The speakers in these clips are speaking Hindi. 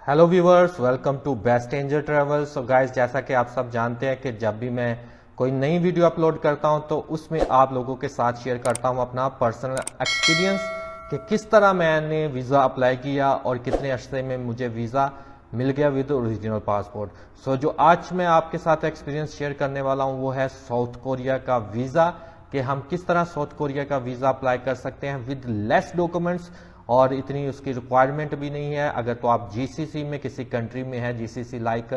Hello viewers, welcome to best angel travel. So guys, जैसा कि आप सब जानते हैं कि जब भी मैं कोई नई वीडियो अपलोड करता हूं तो उसमें आप लोगों के साथ शेयर करता हूं अपना पर्सनल एक्सपीरियंस कि किस तरह मैंने वीज़ा अप्लाई किया और कितने अरसे में मुझे वीज़ा मिल गया विद ओरिजिनल पासपोर्ट। सो जो आज मैं आपके साथ एक्सपीरियंस शेयर करने वाला हूं वो है साउथ कोरिया का वीज़ा, कि हम किस तरह साउथ कोरिया का वीज़ा अप्लाई कर सकते हैं विद लेस डॉक्यूमेंट्स और इतनी उसकी रिक्वायरमेंट भी नहीं है। अगर तो आप जीसीसी में किसी कंट्री में है, GCC like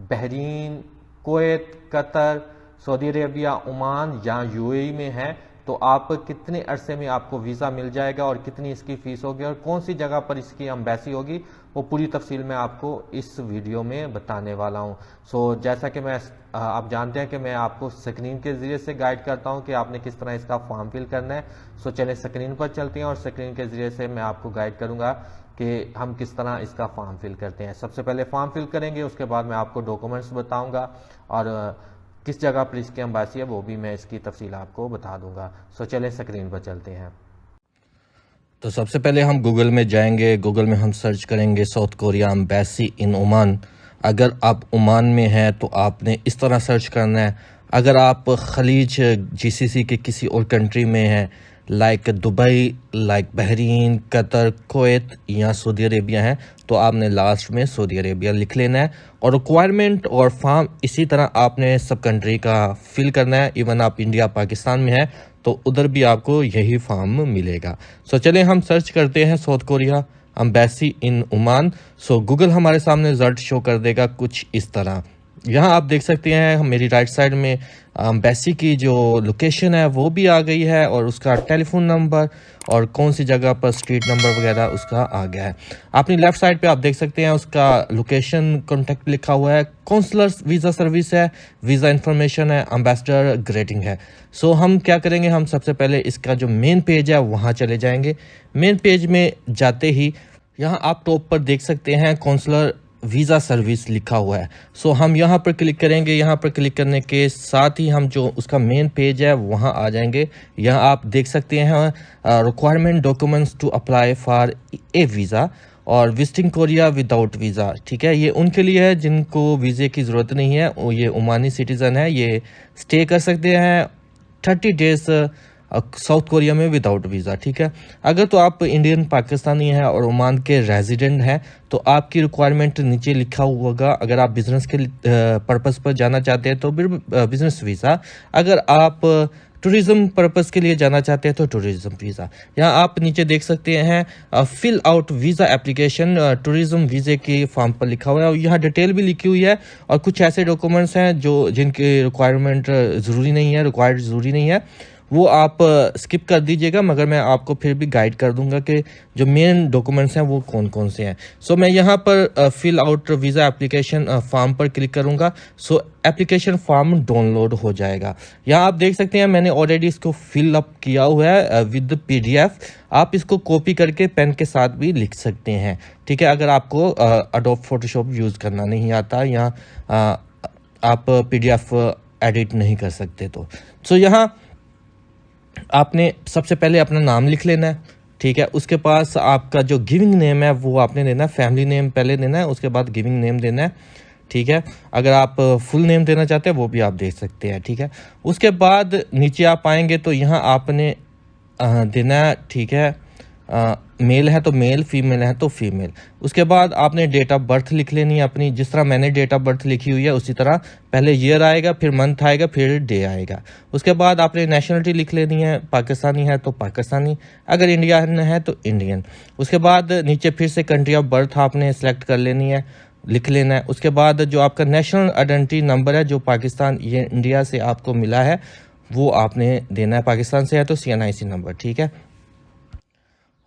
Bahrain, Kuwait, Qatar, Saudi Arabia, Oman या यूएई में है, तो आप कितने अरसे में आपको वीज़ा मिल जाएगा और कितनी इसकी फीस होगी और कौन सी जगह पर इसकी एम्बेसी होगी, वो पूरी तफसील मैं आपको इस वीडियो में बताने वाला हूँ। सो जैसा कि आप जानते हैं कि मैं आपको स्क्रीन के ज़रिए से गाइड करता हूँ कि आपने किस तरह इसका फॉर्म फिल करना है। सो चलें स्क्रीन पर चलते हैं और स्क्रीन के ज़रिए से मैं आपको गाइड करूँगा कि हम किस तरह इसका फॉर्म फिल करते हैं। सबसे पहले फॉर्म फिल करेंगे, उसके बाद मैं आपको डॉक्यूमेंट्स बताऊँगा और किस जगह पर इसकी एम्बेसी है वो भी मैं इसकी तफसील आपको बता दूंगा। सो चलें स्क्रीन पर चलते हैं। तो सबसे पहले हम गूगल में जाएंगे। गूगल में हम सर्च करेंगे south Korea embassy in Oman. अगर आप ओमान में हैं तो आपने इस तरह सर्च करना है। अगर आप खलीज जीसीसी के किसी और कंट्री में हैं, like Dubai, like Bahrain, Qatar, Kuwait या सऊदी अरेबिया है, तो आपने लास्ट में सऊदी अरेबिया लिख लेना है। और रिक्वायरमेंट और फॉर्म इसी तरह आपने सब कंट्री का फिल करना है। इवन आप इंडिया पाकिस्तान में है तो उधर भी आपको यही फॉर्म मिलेगा। सो चलें हम सर्च करते हैं south Korea embassy in Oman. So Google हमारे सामने रिजल्ट शो कर देगा कुछ इस तरह। यहाँ आप देख सकते हैं मेरी राइट साइड में एम्बेसी की जो लोकेशन है वो भी आ गई है और उसका टेलीफोन नंबर और कौन सी जगह पर स्ट्रीट नंबर वगैरह उसका आ गया है। अपनी लेफ्ट साइड पे आप देख सकते हैं उसका लोकेशन कॉन्टैक्ट लिखा हुआ है, कौंसलर वीज़ा सर्विस है, वीज़ा इन्फॉर्मेशन है, एम्बेसडर ग्रेटिंग है। सो हम क्या करेंगे, हम सबसे पहले इसका जो मेन पेज है वहाँ चले जाएंगे। मेन पेज में जाते ही यहाँ आप टॉप पर देख सकते हैं कौंसलर वीज़ा सर्विस लिखा हुआ है। सो हम यहाँ पर क्लिक करेंगे। यहाँ पर क्लिक करने के साथ ही हम जो उसका मेन पेज है वहाँ आ जाएंगे। यहाँ आप देख सकते हैं requirement documents to apply for a visa और विजिटिंग कोरिया विदाउट वीज़ा। ठीक है, ये उनके लिए है जिनको वीज़े की ज़रूरत नहीं है, ये ओमानी सिटीज़न है, ये स्टे कर सकते हैं 30 डेज साउथ कोरिया में विदाउट वीज़ा। ठीक है, अगर तो आप इंडियन पाकिस्तानी हैं और ओमान के रेजिडेंट हैं तो आपकी रिक्वायरमेंट नीचे लिखा होगा। अगर आप बिजनेस के पर्पस पर जाना चाहते हैं तो फिर बिजनेस वीज़ा, अगर आप टूरिज्म पर्पस के लिए जाना चाहते हैं तो टूरिज्म वीज़ा। यहाँ आप नीचे देख सकते हैं fill out visa application, tourism वीज़े की फॉर्म पर लिखा हुआ है और यहाँ डिटेल भी लिखी हुई है और कुछ ऐसे डॉक्यूमेंट्स हैं जो जिनकी रिक्वायरमेंट ज़रूरी नहीं है, रिक्वायर्ड ज़रूरी नहीं है, वो आप स्किप कर दीजिएगा, मगर मैं आपको फिर भी गाइड कर दूंगा कि जो मेन डॉक्यूमेंट्स हैं वो कौन कौन से हैं। सो मैं यहाँ पर fill out visa application form पर क्लिक करूंगा। सो एप्लीकेशन फॉर्म डाउनलोड हो जाएगा। यहाँ आप देख सकते हैं मैंने ऑलरेडी इसको फिल अप किया हुआ है विद पीडीएफ। आप इसको कॉपी करके पेन के साथ भी लिख सकते हैं। ठीक है, अगर आपको एडोब फोटोशॉप यूज़ करना नहीं आता या आप पीडीएफ एडिट नहीं कर सकते तो। सो यहाँ आपने सबसे पहले अपना नाम लिख लेना है। ठीक है, उसके पास आपका जो गिविंग नेम है वो आपने देना है। फैमिली नेम पहले देना है, उसके बाद गिविंग नेम देना है। ठीक है, अगर आप फुल नेम देना चाहते हैं वो भी आप दे सकते हैं। ठीक है, उसके बाद नीचे आप आएंगे तो यहाँ आपने देना है। ठीक है, मेल है तो मेल, फीमेल है तो फीमेल। उसके बाद आपने डेट ऑफ बर्थ लिख लेनी है अपनी, जिस तरह मैंने डेट ऑफ बर्थ लिखी हुई है उसी तरह। पहले ईयर आएगा, फिर मंथ आएगा, फिर डे आएगा। उसके बाद आपने नेशनलिटी लिख लेनी है, पाकिस्तानी है तो पाकिस्तानी, अगर इंडियन है तो इंडियन। उसके बाद नीचे फिर से कंट्री ऑफ बर्थ आपने सेलेक्ट कर लेनी है, लिख लेना है। उसके बाद जो आपका नेशनल आइडेंटिटी नंबर है जो पाकिस्तान ये इंडिया से आपको मिला है वो आपने देना है। पाकिस्तान से है तो CNIC नंबर। ठीक है,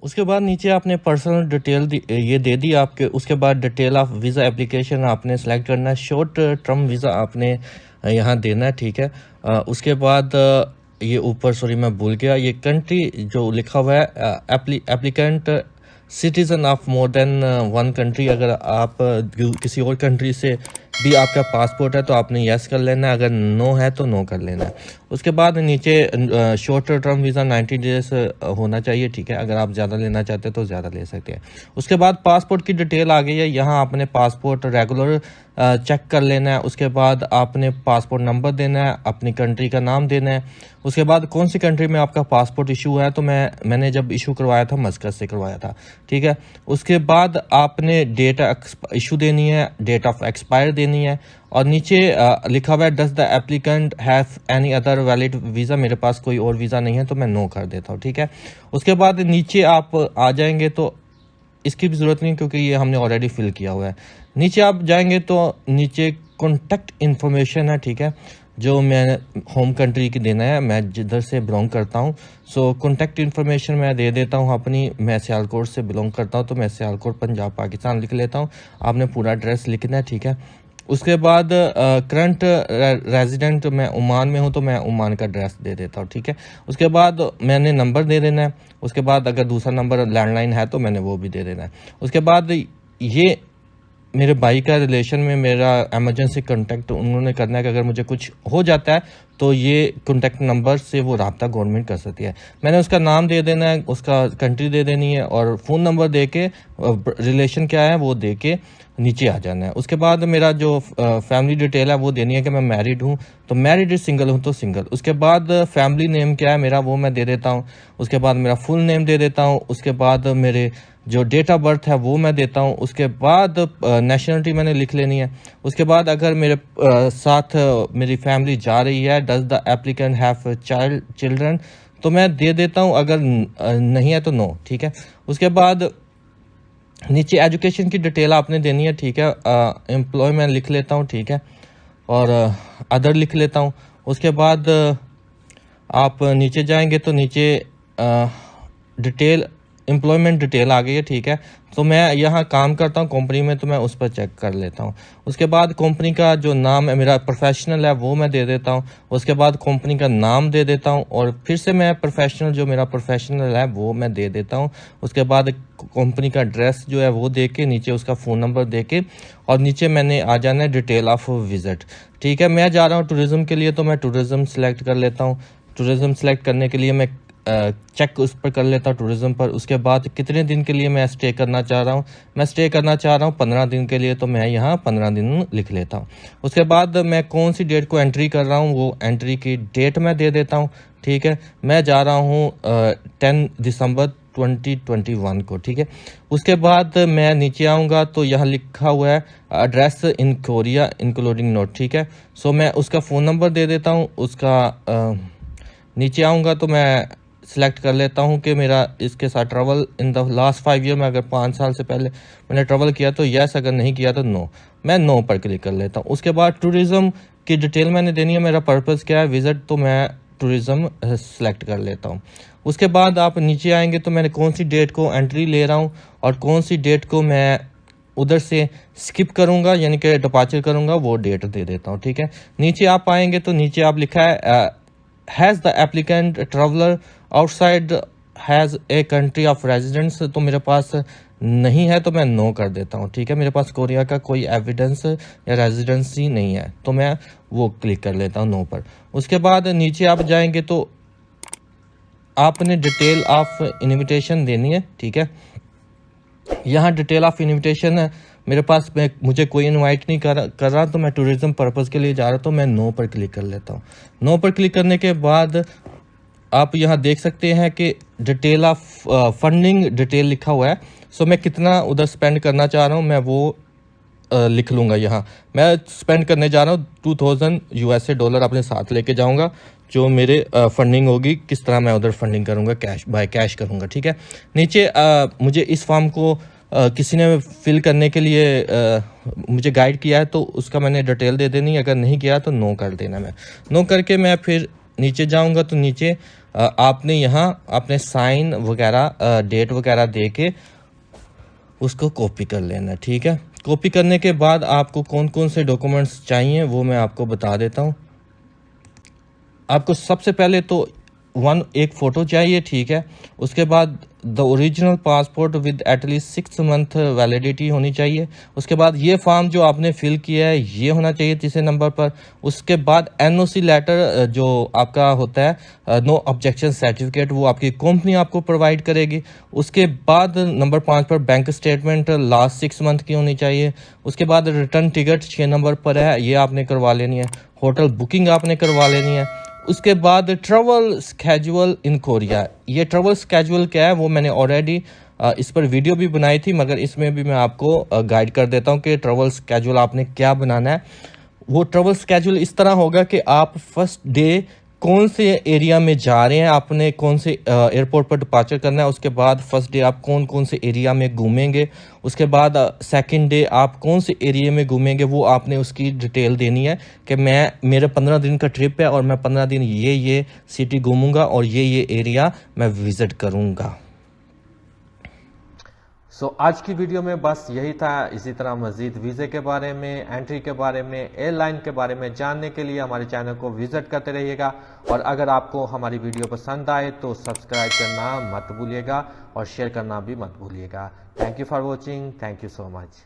उसके बाद नीचे आपने पर्सनल डिटेल ये दे दी आपके। उसके बाद डिटेल ऑफ वीज़ा एप्लीकेशन आपने सेलेक्ट करना है, शॉर्ट टर्म वीज़ा आपने यहाँ देना है। ठीक है, उसके बाद ये ऊपर सॉरी मैं भूल गया, ये कंट्री जो लिखा हुआ है applicant citizen of more than one country. अगर आप किसी और कंट्री से भी आपका पासपोर्ट है तो आपने यस कर लेना है, अगर नो है तो नो कर लेना है। उसके बाद नीचे शॉर्ट टर्म वीज़ा 90 डेज होना चाहिए, ठीक है। अगर आप ज़्यादा लेना चाहते हैं तो ज़्यादा ले सकते हैं। उसके बाद पासपोर्ट की डिटेल आ गई है, यहाँ आपने पासपोर्ट रेगुलर चेक कर लेना है। उसके बाद आपने पासपोर्ट नंबर देना है, अपनी कंट्री का नाम देना है। उसके बाद कौन सी कंट्री में आपका पासपोर्ट इशू है, तो मैंने जब इशू करवाया था मस्कत से करवाया था, ठीक है। उसके बाद आपने डेट इशू देनी है, डेट ऑफ एक्सपायर देनी है, और नीचे लिखा हुआ है does the applicant have any other valid visa. मेरे पास कोई और वीज़ा नहीं है तो मैं नो कर देता हूँ, ठीक है। उसके बाद नीचे आप आ जाएंगे तो इसकी भी ज़रूरत नहीं क्योंकि ये हमने ऑलरेडी फिल किया हुआ है। नीचे आप जाएंगे तो नीचे कॉन्टैक्ट इन्फॉर्मेशन है, ठीक है, जो मैं होम कंट्री की देना है, मैं जिधर से बिलोंग करता हूँ। सो कॉन्टैक्ट इन्फॉर्मेशन मैं दे देता हूँ अपनी। मैं सियालकोट से बिलोंग करता हूँ तो मैं सियालकोट पंजाब पाकिस्तान लिख लेता हूँ। आपने पूरा एड्रेस लिखना है, ठीक है। उसके बाद करंट रेजिडेंट मैं ओमान में हूँ तो मैं ओमान का एड्रेस दे देता हूँ, ठीक है। उसके बाद मैंने नंबर दे देना है। उसके बाद अगर दूसरा नंबर लैंडलाइन है तो मैंने वो भी दे देना है। उसके बाद ये मेरे भाई का रिलेशन में मेरा एमरजेंसी कॉन्टैक्ट उन्होंने करना है कि अगर मुझे कुछ हो जाता है तो ये कॉन्टैक्ट नंबर से वो रब्ता गवर्नमेंट कर सकती है। मैंने उसका नाम दे देना है, उसका कंट्री दे देनी है और फ़ोन नंबर दे के रिलेशन क्या है वो दे के नीचे आ जाना है। उसके बाद मेरा जो फैमिली डिटेल है वो देनी है कि मैं मैरिड हूँ तो मैरिड, सिंगल हूँ तो सिंगल। उसके बाद फैमिली नेम क्या है मेरा वो मैं दे देता हूँ। उसके बाद मेरा फुल नेम दे देता हूँ। उसके बाद मेरे जो डेट ऑफ बर्थ है वो मैं देता हूँ। उसके बाद नेशनलिटी मैंने लिख लेनी है। उसके बाद अगर मेरे साथ मेरी फैमिली जा रही है, does the applicant have children, तो मैं दे देता हूँ, अगर नहीं है तो नो, ठीक है। उसके बाद नीचे एजुकेशन की डिटेल आपने देनी है, ठीक है। एम्प्लॉयमेंट लिख लेता हूँ, ठीक है, और अदर लिख लेता हूँ। उसके बाद आप नीचे जाएंगे तो नीचे डिटेल एम्प्लॉयमेंट डिटेल आ गई है, ठीक है। तो मैं यहाँ काम करता हूँ कंपनी में तो मैं उस पर चेक कर लेता हूँ। उसके बाद कंपनी का जो नाम है मेरा प्रोफेशनल है वो मैं दे देता हूँ। उसके बाद कंपनी का नाम दे देता हूँ और फिर से मैं प्रोफेशनल जो मेरा प्रोफेशनल है वो मैं दे देता हूँ। उसके बाद कंपनी का एड्रेस जो है वो दे के नीचे उसका फ़ोन नंबर दे के और नीचे मैंने आ जाना है डिटेल ऑफ विज़िट, ठीक है। मैं जा रहा हूँ टूरिज़्म के लिए तो मैं टूरिज़्म सेलेक्ट कर लेता हूँ। टूरिज़्म सेलेक्ट करने के लिए मैं चेक उस पर कर लेता हूँ टूरिज़्म पर। उसके बाद कितने दिन के लिए मैं स्टे करना चाह रहा हूँ, मैं स्टे करना चाह रहा हूँ 15 दिन के लिए, तो मैं यहाँ 15 दिन लिख लेता हूँ। उसके बाद मैं कौन सी डेट को एंट्री कर रहा हूँ वो एंट्री की डेट मैं दे देता हूँ, ठीक है। मैं जा रहा हूँ 10 दिसंबर 2021 को, ठीक है। उसके बाद मैं नीचे आऊँगा तो यहाँ लिखा हुआ है address in Korea including note, ठीक है। सो मैं उसका फ़ोन नंबर दे देता हूँ। उसका नीचे आऊँगा तो मैं सिलेक्ट कर लेता हूँ कि मेरा इसके साथ travel in the last 5 year में अगर 5 साल से पहले मैंने ट्रैवल किया तो यस, अगर नहीं किया तो नो। मैं नो पर क्लिक कर लेता हूँ। उसके बाद टूरिज़्म की डिटेल मैंने देनी है, मेरा पर्पज़ क्या है विज़िट, तो मैं टूरिज़्म सेलेक्ट कर लेता हूँ। उसके बाद आप नीचे आएंगे तो मैंने कौन सी डेट को एंट्री ले रहा हूँ और कौन सी डेट को मैं उधर से स्किप करूँगा यानी कि डिपार्चर करूँगा वो डेट दे देता हूँ, ठीक है। नीचे आप आएंगे तो नीचे आप लिखा है has the applicant traveller outside has a country of residence, तो मेरे पास नहीं है तो मैं नो कर देता हूँ, ठीक है। मेरे पास कोरिया का कोई एविडेंस या रेजिडेंसी नहीं है तो मैं वो क्लिक कर लेता हूँ नो पर। उसके बाद नीचे आप जाएंगे तो आपने डिटेल ऑफ इनविटेशन देनी है, ठीक है। यहाँ डिटेल ऑफ इनविटेशन है मेरे पास, मुझे कोई इनवाइट नहीं कर रहा तो मैं टूरिज़्म पर्पज़ के लिए जा रहा तो मैं नो पर क्लिक कर लेता हूँ। नो पर क्लिक करने के बाद आप यहाँ देख सकते हैं कि डिटेल ऑफ फंडिंग डिटेल लिखा हुआ है। सो मैं कितना उधर स्पेंड करना चाह रहा हूँ मैं वो लिख लूँगा। यहाँ मैं स्पेंड करने जा रहा हूँ 2000 यूएसए डॉलर अपने साथ लेके जाऊँगा। जो मेरे फंडिंग होगी किस तरह मैं उधर फंडिंग करूँगा, कैश बाय कैश करूँगा, ठीक है। नीचे मुझे इस फॉर्म को किसी ने फिल करने के लिए मुझे गाइड किया है तो उसका मैंने डिटेल दे देनी, अगर नहीं किया तो नो कर देना। मैं नो करके मैं फिर नीचे जाऊँगा तो नीचे आपने यहाँ अपने साइन वगैरह डेट वगैरह दे के उसको कॉपी कर लेना, ठीक है। कॉपी करने के बाद आपको कौन कौन से डॉक्यूमेंट्स चाहिए वो मैं आपको बता देता हूँ। आपको सबसे पहले तो एक फ़ोटो चाहिए, ठीक है। उसके बाद the original passport with at least 6 month validity होनी चाहिए। उसके बाद ये फॉर्म जो आपने फिल किया है ये होना चाहिए तीसरे नंबर पर। उसके बाद एनओसी लेटर जो आपका होता है, नो ऑब्जेक्शन सर्टिफिकेट, वो आपकी कंपनी आपको प्रोवाइड करेगी। उसके बाद नंबर 5 पर बैंक स्टेटमेंट लास्ट 6 मंथ की होनी चाहिए। उसके बाद रिटर्न टिकट 6 नंबर पर है, ये आपने करवा लेनी है। होटल बुकिंग आपने करवा लेनी है। उसके बाद ट्रैवल स्केड्यूल इन कोरिया, ये ट्रैवल स्केड्यूल क्या है वो मैंने ऑलरेडी इस पर वीडियो भी बनाई थी, मगर इसमें भी मैं आपको गाइड कर देता हूँ कि ट्रैवल स्केड्यूल आपने क्या बनाना है। वो ट्रैवल स्केड्यूल इस तरह होगा कि आप फर्स्ट डे कौन से एरिया में जा रहे हैं, आपने कौन से एयरपोर्ट पर डिपार्चर करना है। उसके बाद फर्स्ट डे आप कौन कौन से एरिया में घूमेंगे। उसके बाद सेकंड डे आप कौन से एरिया में घूमेंगे, वो आपने उसकी डिटेल देनी है कि मेरा 15 दिन का ट्रिप है और मैं 15 दिन ये सिटी घूमूंगा और ये एरिया मैं विजिट करूंगा। आज की वीडियो में बस यही था। इसी तरह मजीद वीज़े के बारे में, एंट्री के बारे में, एयरलाइन के बारे में जानने के लिए हमारे चैनल को विजिट करते रहिएगा। और अगर आपको हमारी वीडियो पसंद आए तो सब्सक्राइब करना मत भूलिएगा और शेयर करना भी मत भूलिएगा। Thank you for watching. Thank you so much.